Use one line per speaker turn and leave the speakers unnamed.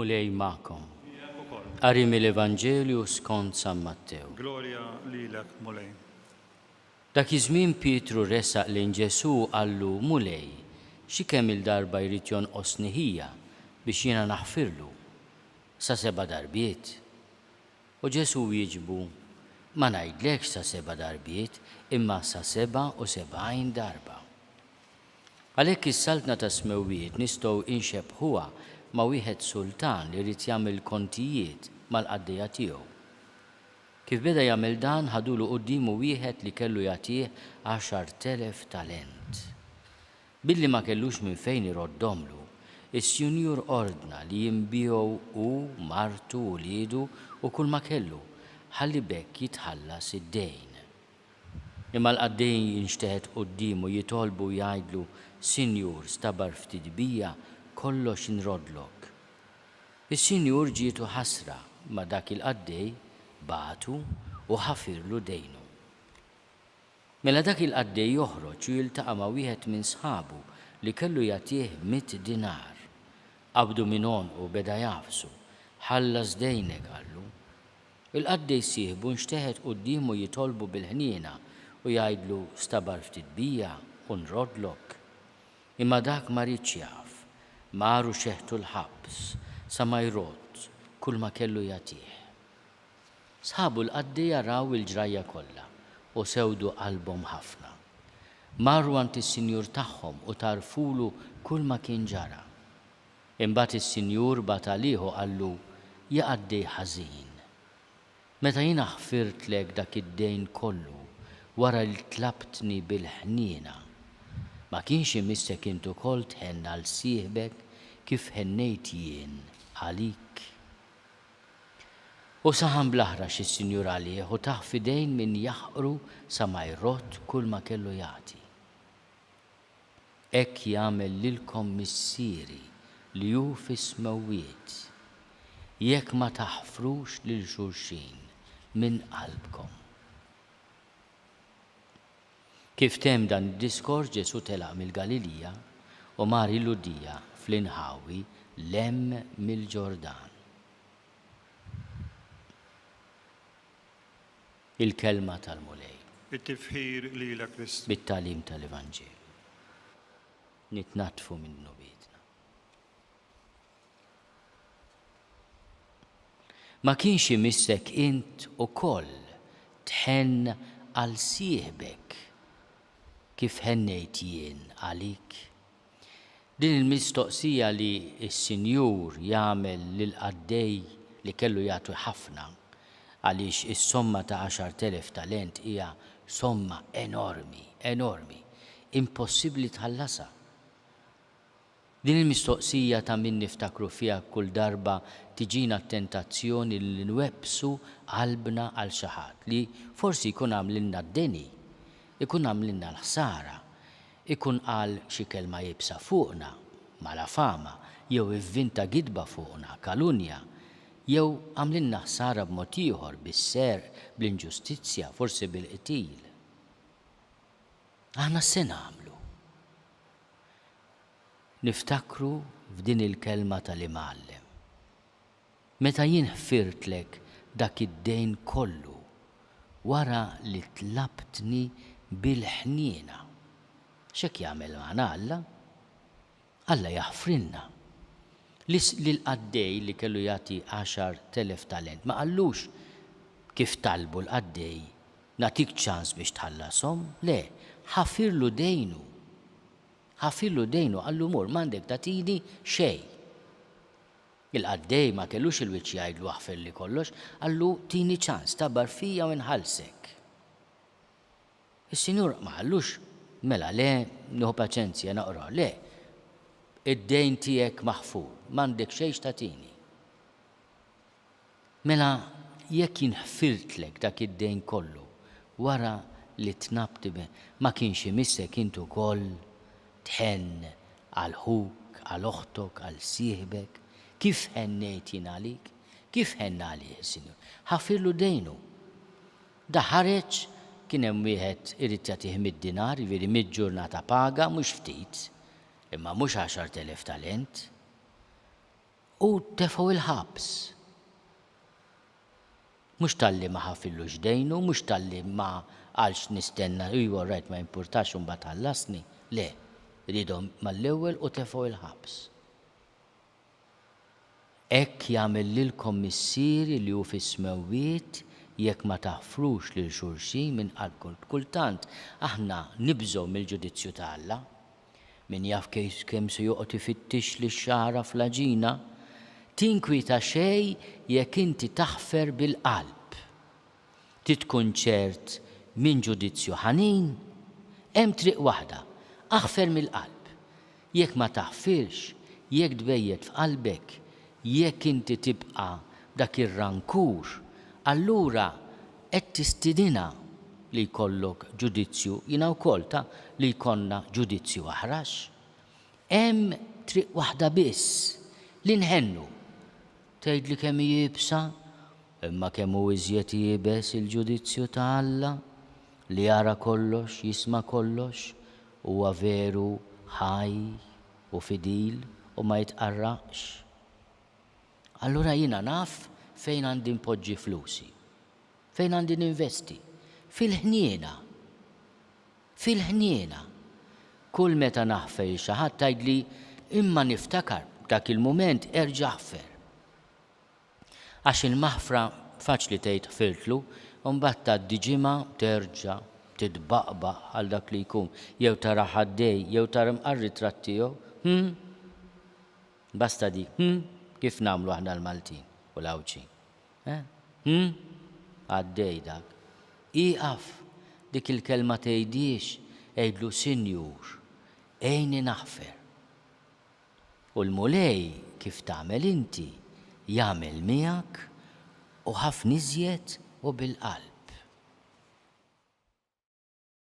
Mulej ma'kom. Qari mill-Evanġelju skont San Mattew.
Gloria lilek Mulej.
Dak iż-żmien Pietru ressaq lejn Ġesu qallu Mulej, xi kemm il-darba jrid jonqos nieħija biex jiena naħfirlu sa 7 darbiet. U Ġesu jieġbu, ma ngħidlekx sa 7 darbiet, imma sa 77 darba. Għalhekk is-saltna ta' smewwiet nistgħu inxebħuha ma' wieħed sultan li jrid jagħmel kontijiet mal-qaddejja tiegħu. Kif beda jagħmel dan ħadulu qudiemu wieħed li kellu jagħtih 10,000 talent. Billi ma kellux minn fejn iroddhomlu, is-Sinjur ordna li jinbieħu hu martu u liedu u kull ma kellu ħalli bekk jitħallas id-dejn. Imma l-qaddejn jinxteħed qudiemu jitolbu jgħidlu, Sinjur stabar ftit bija kollox inrodlok. Is-Sinjur ġietu ħasra ma dak il-qaddej batu u ħafirlu dejnu. Mela dak il-qaddej joħroġ u jiltaqa' ma' wieħed minn sħabu li kellu jagħtih 100 dinar. Qabdu minn u beda jafsu, ħallas dejnek għallu. Il-qaddej sieħbu nxteħed qudiemu jitolbu bil-ħniena u jgħidlu stabar ftit bija u nrodlok. Imma dak ma ridx jaf, maru xeħtu l-ħabs sa ma jrod kull ma kellu jagħtih. Sħabu l-qaddej jaraw il-ġrajja kollha u sewdu qalbhom ħafna. Marru għand is-Sinjur tagħhom u tarfulu kull ma kien ġara. Imbagħad is-Sinjur bata lieħu qallu ja qaddej ħażin. Meta jiena ħfirtlek dak id-dejn kollu wara li tlabtni bil-ħniena, ma kienx imissek intu ukoll tħenna għal sieħbek kif ħennejt jien għalik. U saħan blaħrax is-Sinjur għalih u taħ fidejn min jaħqru sa ma jrott kull ma kellu jagħti. Hekk jagħmel lilkom missieri li hu fis-smewwiet, jekk ma taħfrux lil xulxin minn qalbkom. Kif temm dan id-diskors Ġesu telaq mill-Galilija u mar il-Ludija fl-inħawi lemm mill-Ġordan. Il-kelma tal-Mulej.
It-tifħir lilek Kristu.
Bit-tagħlim tal-Evanġelju. Nitnatfu minnu biedna. Ma kienx imissek int ukoll tħenn għal sieħbek kif ħennejt jien għalik. Din il-mistoqsija li s-Sinjur jagħmel lil qaddej li kellu jagħtu ħafna għaliex is-somma ta' 10,000 talent hija somma enormi, impossibbli tħallasha. Din il-mistoqsija ta' min niftakru fiha kull darba tiġina t-tentazzjoni li nwebsu qalbna għal xi ħadd li forsi jkun għamlilna d-deni, ikun għamlilna l-ħsara, ikun qal xi kelma jibsa fuqna, mala fama, jew ivvinta gidba fuqna, kalunja, jew għamlilna ħsara b'mod ieħor bis-ser, bl-inġustizzja, forsi bil-qtil. Aħna se nagħmlu. Niftakru f'din il-kelma tal-Imgħallem. Meta jien ħfirtlek dak id-dejn kollu wara li tlabtni bil-ħniena. X'hekk jagħmel magħna Alla? Alla jaħfrilna. Lill-qaddej li kellu jagħti 10,000 talent ma qallux kif talbu l-qaddej nagħtik ċans biex tħallasom, le, ħafirlu dejnu. Ħafirlu dejnu qallu mur m'għandek tagħtini xejn. Il-qaddej ma kellux il-wiċċ jgħidlu aħfir li kollox, qallu tini ċans tabar fija u nħallsek. Is-Sinjur ma qallux mela le, nieħu paċenzja naqra, le. Id-dejn tiegħek maħfur, m'għandek xejn tagħtini. Mela jekk inħfirtlek dak id-dejn kollu wara li tnabti ma kienx imissek intu ukoll tħenn għal ħuk, għal oħtok, għal sieħbek, kif ħennejt jien għalik, kif ħenna għalih is-Sinjur. Ħafirlu dejnu. Da ħareġ kien hemm wieħed irid jagħtih 100 dinar, jiġifieri 100 ġurnata paga mhux ftit, imma mhux 10,000 talent. U tefgħu il-ħabs. Mhux talli ma ħafillu ġdejnu, mhux talli ma għalx nistenna, rajt ma jimpurtax u mbagħad ħallasni. Le, ridhom mal-ewwel u tefgħu il-ħabs. Hekk jagħmel lilkom missieri li hu fis-smewwiet jekk ma taħfrux lil xulxin minn qalbkom. Kultant aħna nibżgħu mill-ġudizzju ta' Alla. Min jaf kemm se joqgħod ifittix lix-xara fl-aġina, tinkwita xejn jekk inti taħfer bil-qalb. Titkun ċert minn ġudizzju ħanin, hemm triq waħda, aħfer mill-qalb. Jekk ma taħfirx, jekk tbejjed f'qalbek, jekk inti tibqa' dak ir-rankur, allura qed tistidina li jkollok ġudizzju, jiena wkoll li jkollna ġudizzju aħrax. Hemm triq waħda biss li nħennu. Tgħidli kemm jibsa, imma kemm hu iżjed jiebes il-ġudizzju ta' Alla li jara kollox, jisma' kollox, huwa veru ħaj u fidil u ma jitqarraqx. Allura jiena naf fejn għandi npoġġi flusi, fejn għandi ninvesti, fil-ħniena. Fil-ħniena. Kull meta naħfer xi ħadd tgħidli imma niftakar dak il-mument erġa' ħfer. Għax il-maħfra faċli tgħid ħfirtlu, u mbagħad tgħaddi ġimgħa terġa' titbaqbaq għal dak li jkun, jew tara ħaddej, jew tara mqarr-ritratt tiegħu. Basta dik, kif nagħmlu aħna l-Maltin u l-Awċin. Għaddej dak. Iqaf dik il-kelma tgħidix, għejdlu Sinjur, ejni naħfer. U l-mulej kif tagħmel inti jagħmel miegħek u ħafna iżjed u bil-qalb.